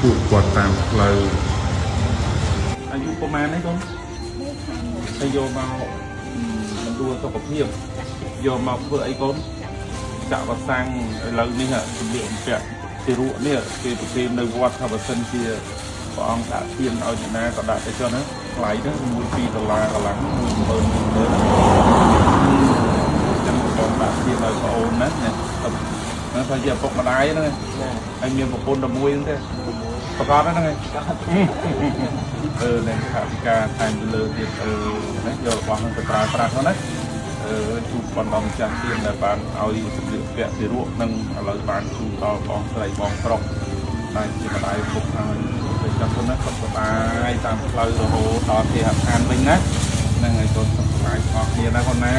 ពួកគាត់តាមផ្លូវអាយុប្រហែលនេះកូនហើយយកមកដួលសុខភាពយកមកធ្វើអីកូនចាក់វ៉ាក់សាំងឥឡូវនេះសម្លៀកបំពាក់ទីរក់នេះគេប្រគេននៅវត្តថាបើសិនជាព្រះអង្គដាក់ទានឲ្យអ្នកណាក៏ដាក់ទៅចុះណាថ្លៃទៅ$1-2កន្លង10000ចាំបងដាក់ទានឲ្យបងអូនណាហ្នឹងថាជាឪពុកម្ដាយហ្នឹងហើយមានប្រពន្ធតែមួយហ្នឹងទេប្រកបហ្នឹងហើយនេះថាវិការតែងទៅលើទៀតណាយករបស់ហ្នឹងទៅប្រើប្រាស់ហ្នឹងណាជួបបណ្ដំចាស់ទៀនដែលបានឲ្យសម្លៀកបំពាក់ទីរក់នឹងឥឡូវបានជូនដល់បងស្រីបងប្រុសតែជាម្ដាយពុកឲ្យទៅចាំទៅណាសុខសប្បាយតាមផ្លូវរហូតដល់ទីអាខានវិញណាហ្នឹងហើយកូនសុខសប្បាយអស់គ្នាណាកូនណា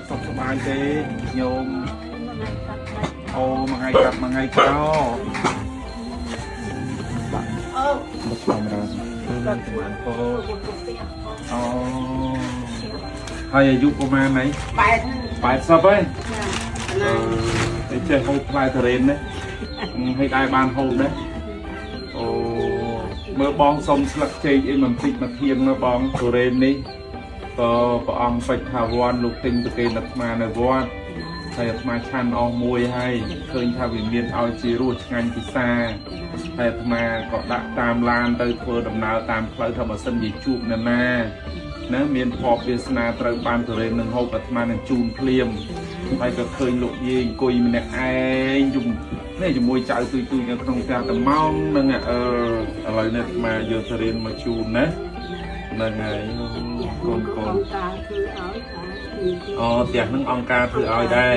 សុខសប្បាយទេញោមអូមួយថ្ងៃកាត់មួយថ្ងៃក្រោយមកស្មារតីអូហើយអាយុប្រហែលហ្នឹង80ហើយតែចេះហូបផ្លែតារ៉េនណាហើយដែរបានហូបដែរអូមើលបងសុំស្លឹកចេកអីបន្តិចមកធៀងនៅបងតារ៉េននេះក៏ព្រះអង្គបិចថាវ័នលោកទិញទៅគេនៅស្មានៅវត្តហើយអាត្មាឆាន់អស់មួយហើយឃើញថាវាមានឲ្យជារសឆ្ងាញ់ពិសាហើយអាត្មាក៏ដាក់តាមឡានទៅធ្វើដំណើរតាមផ្លូវថាបើសិនជាជួបនរណាមានភ័ព្វវាសនាត្រូវបានទៅរៀននឹងហូបអាត្មានឹងជូនភ្លាមហើយក៏ឃើញលោកយាយអង្គុយម្នាក់ឯងជាមួយចៅទុយនៅក្នុងផ្ទះតែម៉ោងហ្នឹងឥឡូវនេះអាត្មាយកទៅរៀនមកជូនណាហ្នឹងហើយកូនអូផ្ទះហ្នឹងអង្គការធ្វើឲ្យដែរ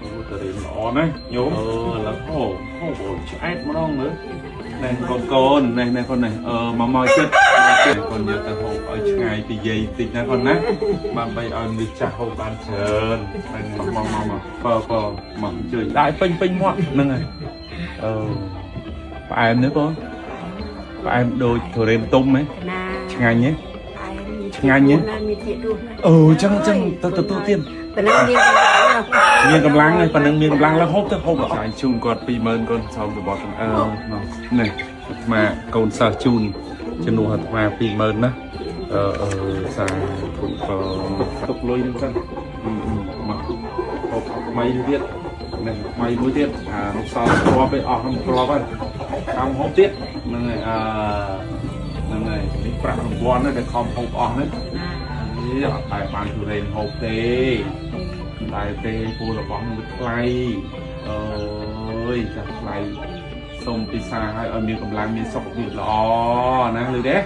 អូទៅរៀនល្អណាស់ញោមឥឡូវហូបឆ្អែតម្ដងមើលនេះកូននេះកូននេះមកចិត្តកូនយកទៅហូបឲ្យឆ្ងាយពីយាយតិចណាកូនណាបានបីឲ្យមនុស្សចាស់ហូបបានច្រើនហ្នឹងមកជួយដាក់ពេញមាត់ហ្នឹងហើយផ្អែមនេះបងផ្អែមដូចទុរេនទុំហ៎ឆ្ងាញ់ហ៎ឆ្ងាញ់ហ៎ចឹងទៅទទួលទៀតមានកម្លាំងហើយប៉ុណ្ណឹងមានកម្លាំងឡើងហូបទៅហូបអត់ចាយជូនគាត់20000កូនសោមរបស់នេះមកកូនសិស្សជូនជំនួសអាត្មា20000ណាសាធុក៏ទុកលុយនឹងចឹងមកហូបថ្មីទៀតនេះថ្មីមួយទៀតលោកសល់គ្រាប់ទៅអស់ក្នុងគ្រាប់ហើយតាមហូបទៀតហ្នឹងហើយហ្នឹងហើយនេះប្រាក់រង្វាន់ហ្នឹងដែលខំហូបអស់ហ្នឹងនេះអត់តែបានទូរេនហូបទេតែទេពូរបស់នឹងវាថ្លៃអើយចាស់ថ្លៃសូមពិសាឲ្យមានកម្លាំងមានសុខភាពល្អណាឮទេ